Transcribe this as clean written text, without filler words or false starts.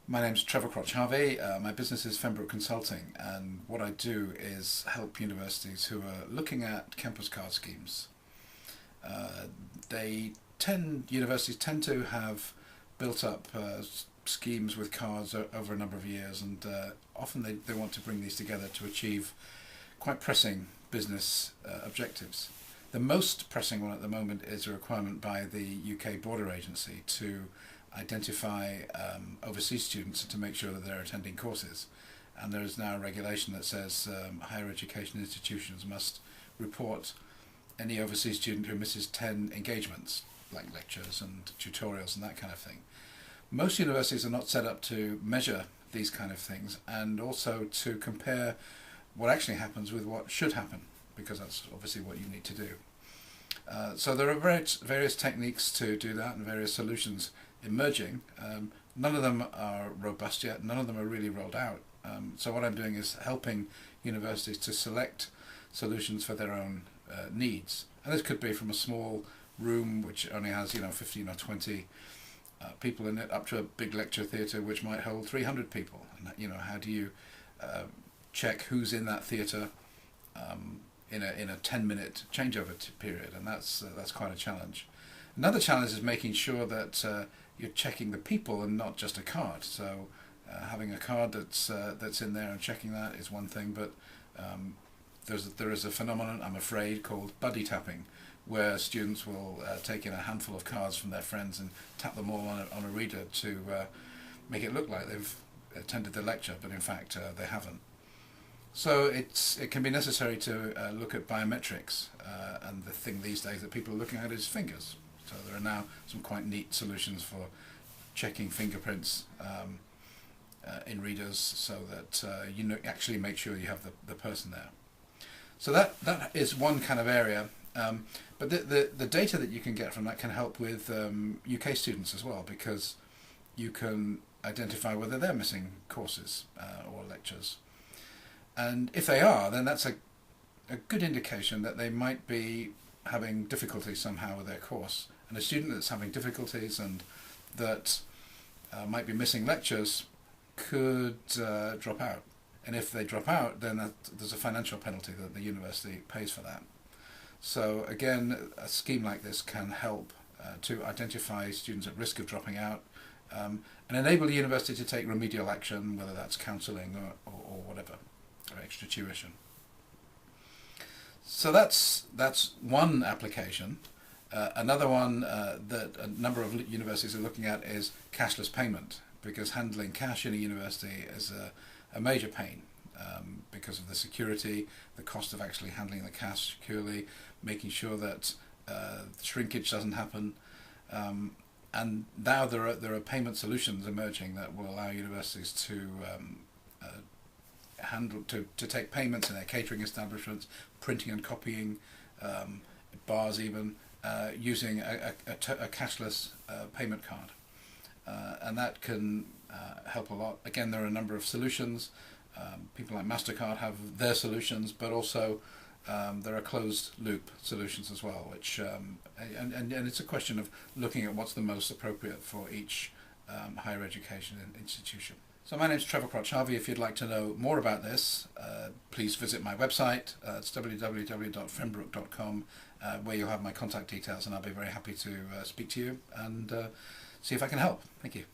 My name's Trevor Crotch-Harvey. My business is Fembrook Consulting, and what I do is help universities who are looking at campus card schemes. Universities tend to have built up schemes with cards over a number of years, and often they want to bring these together to achieve quite pressing business objectives. The most pressing one at the moment is a requirement by the UK Border Agency to identify overseas students and to make sure that they're attending courses. And there is now a regulation that says higher education institutions must report any overseas student who misses 10 engagements, like lectures and tutorials and that kind of thing. Most universities are not set up to measure these kind of things and also to compare what actually happens with what should happen, because that's obviously what you need to do. So there are various techniques to do that and various solutions emerging. None of them are robust yet, none of them are really rolled out. So what I'm doing is helping universities to select solutions for their own needs. And this could be from a small room which only has 15 or 20 people in it, up to a big lecture theatre which might hold 300 people. And how do you check who's in that theatre in a 10-minute changeover period? And that's quite a challenge. Another challenge is making sure that you're checking the people and not just a card. So having a card that's in there and checking that is one thing, but there is a phenomenon, I'm afraid, called buddy tapping, where students will take in a handful of cards from their friends and tap them all on a reader to make it look like they've attended the lecture, but in fact they haven't. So it can be necessary to look at biometrics, and the thing these days that people are looking at is fingers. So there are now some quite neat solutions for checking fingerprints in readers, so that you actually make sure you have the person there. So that is one kind of area, but the data that you can get from that can help with UK students as well, because you can identify whether they're missing courses or lectures. And if they are, then that's a good indication that they might be having difficulties somehow with their course. And a student that's having difficulties and that might be missing lectures could drop out. And if they drop out, then there's a financial penalty that the university pays for that. So again, a scheme like this can help to identify students at risk of dropping out, and enable the university to take remedial action, whether that's counselling or whatever, or extra tuition. So that's one application. Another one that a number of universities are looking at is cashless payment, because handling cash in a university is a major pain because of the security, the cost of actually handling the cash securely, making sure that shrinkage doesn't happen. And now there are payment solutions emerging that will allow universities to to take payments in their catering establishments, printing and copying, bars even, using a cashless payment card. And that can help a lot. Again, there are a number of solutions. People like MasterCard have their solutions, but also there are closed loop solutions as well, which and it's a question of looking at what's the most appropriate for each higher education institution. So my name's Trevor Crotch-Harvey. If you'd like to know more about this, please visit my website. It's www.fembrook.com, where you'll have my contact details, and I'll be very happy to speak to you and see if I can help. Thank you.